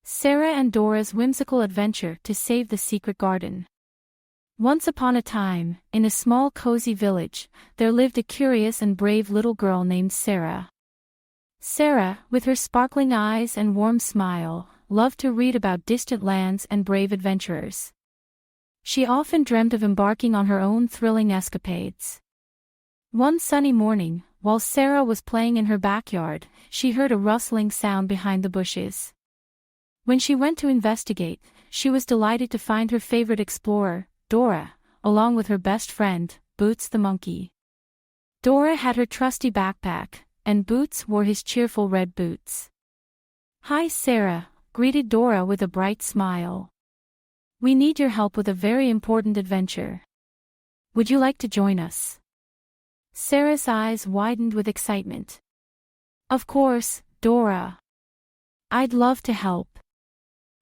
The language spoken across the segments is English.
Sara and Dora's whimsical adventure to save the secret garden. Once upon a time, in a small cozy village, there lived a curious and brave little girl named Sara. Sara, with her sparkling eyes and warm smile, loved to read about distant lands and brave adventurers. She often dreamt of embarking on her own thrilling escapades. One sunny morning, while Sara was playing in her backyard, she heard a rustling sound behind the bushes. When she went to investigate, she was delighted to find her favorite explorer, Dora, along with her best friend, Boots the monkey. Dora had her trusty backpack, and Boots wore his cheerful red boots. "Hi Sara," greeted Dora with a bright smile. "We need your help with a very important adventure. Would you like to join us?" Sara's eyes widened with excitement. "Of course, Dora. I'd love to help.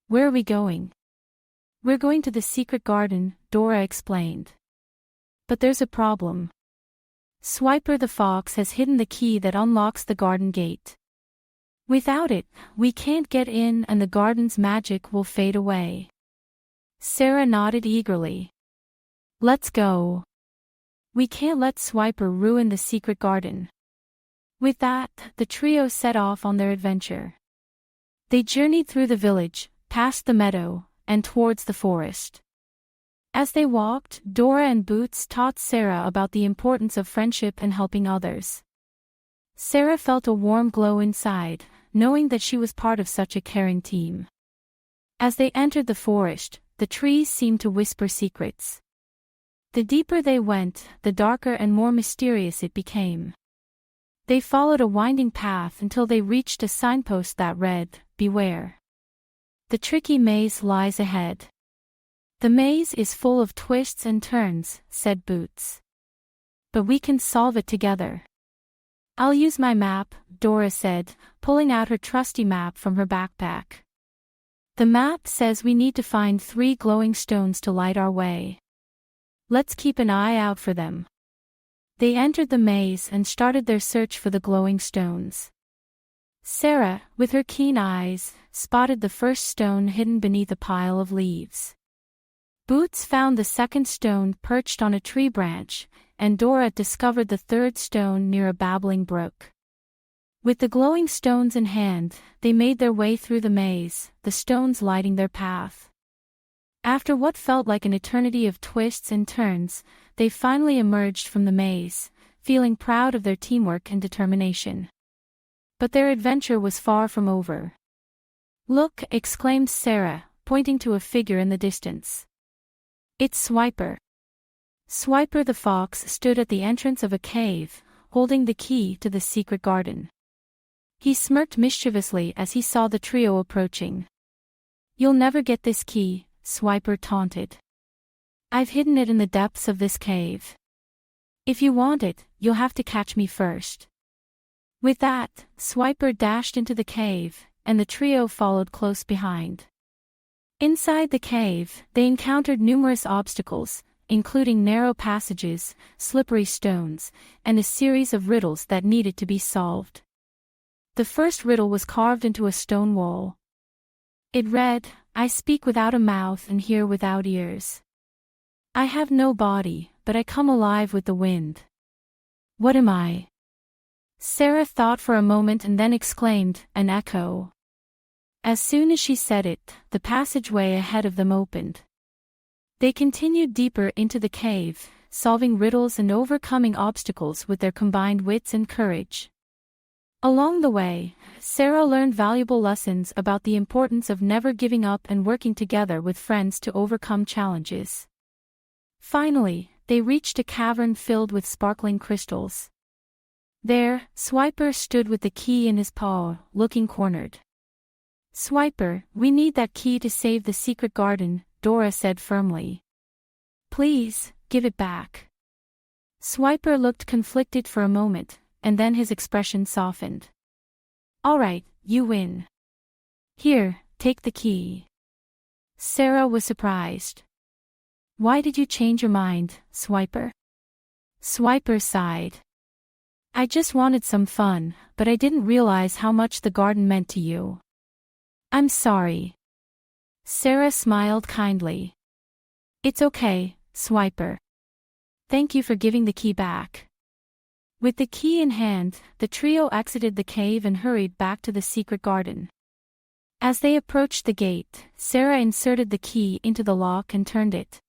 Where are we going?" "We're going to the secret garden," Dora explained. "But there's a problem. Swiper the fox has hidden the key that unlocks the garden gate. Without it, we can't get in and the garden's magic will fade away." Sara nodded eagerly. "Let's go. We can't let Swiper ruin the secret garden." With that, the trio set off on their adventure. They journeyed through the village, past the meadow, and towards the forest. As they walked, Dora and Boots taught Sara about the importance of friendship and helping others. Sara felt a warm glow inside, knowing that she was part of such a caring team. As they entered the forest, the trees seemed to whisper secrets. The deeper they went, the darker and more mysterious it became. They followed a winding path until they reached a signpost that read, "Beware. The tricky maze lies ahead." "The maze is full of twists and turns," said Boots. "But we can solve it together." "I'll use my map," Dora said, pulling out her trusty map from her backpack. "The map says we need to find 3 glowing stones to light our way. Let's keep an eye out for them." They entered the maze and started their search for the glowing stones. Sara, with her keen eyes, spotted the first stone hidden beneath a pile of leaves. Boots found the second stone perched on a tree branch, and Dora discovered the third stone near a babbling brook. With the glowing stones in hand, they made their way through the maze, the stones lighting their path. After what felt like an eternity of twists and turns, they finally emerged from the maze, feeling proud of their teamwork and determination. But their adventure was far from over. "Look!" exclaimed Sara, pointing to a figure in the distance. "It's Swiper." Swiper the fox stood at the entrance of a cave, holding the key to the secret garden. He smirked mischievously as he saw the trio approaching. "You'll never get this key," Swiper taunted. "I've hidden it in the depths of this cave. If you want it, you'll have to catch me first." With that, Swiper dashed into the cave, and the trio followed close behind. Inside the cave, they encountered numerous obstacles, including narrow passages, slippery stones, and a series of riddles that needed to be solved. The first riddle was carved into a stone wall. It read, "I speak without a mouth and hear without ears. I have no body, but I come alive with the wind. What am I?" Sara thought for a moment and then exclaimed, "An echo." As soon as she said it, the passageway ahead of them opened. They continued deeper into the cave, solving riddles and overcoming obstacles with their combined wits and courage. Along the way, Sara learned valuable lessons about the importance of never giving up and working together with friends to overcome challenges. Finally, they reached a cavern filled with sparkling crystals. There, Swiper stood with the key in his paw, looking cornered. "Swiper, we need that key to save the secret garden," Dora said firmly. "Please, give it back." Swiper looked conflicted for a moment, and then his expression softened. "All right, you win. Here, take the key." Sara was surprised. "Why did you change your mind, Swiper?" Swiper sighed. "I just wanted some fun, but I didn't realize how much the garden meant to you. I'm sorry. Sara smiled kindly. It's okay, Swiper. Thank you for giving the key back. With the key in hand, the trio exited the cave and hurried back to the secret garden. As they approached the gate, Sara inserted the key into the lock and turned it.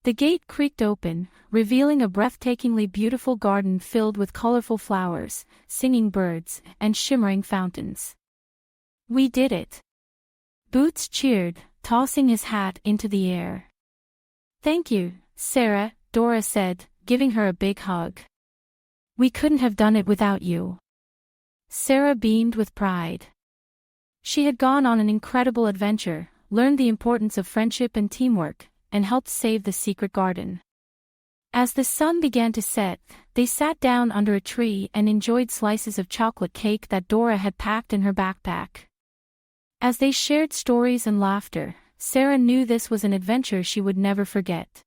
The gate creaked open, revealing a breathtakingly beautiful garden filled with colorful flowers, singing birds, and shimmering fountains. We did it! Boots cheered, tossing his hat into the air. Thank you, Sara, Dora said, giving her a big hug. We couldn't have done it without you. Sara beamed with pride. She had gone on an incredible adventure, learned the importance of friendship and teamwork, and helped save the secret garden. As the sun began to set, they sat down under a tree and enjoyed slices of chocolate cake that Dora had packed in her backpack. As they shared stories and laughter, Sara knew this was an adventure she would never forget.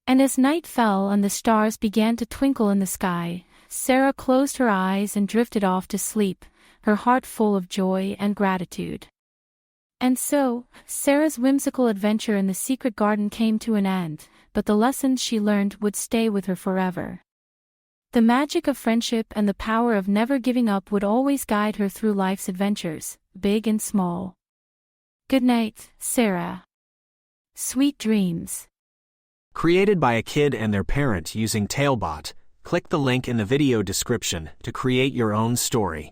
And as night fell and the stars began to twinkle in the sky, Sara closed her eyes and drifted off to sleep, her heart full of joy and gratitude. And so, Sara's whimsical adventure in the secret garden came to an end, but the lessons she learned would stay with her forever. The magic of friendship and the power of never giving up would always guide her through life's adventures, big and small. Good night, Sara. Sweet dreams. Created by a kid and their parent using Talebot, click the link in the video description to create your own story.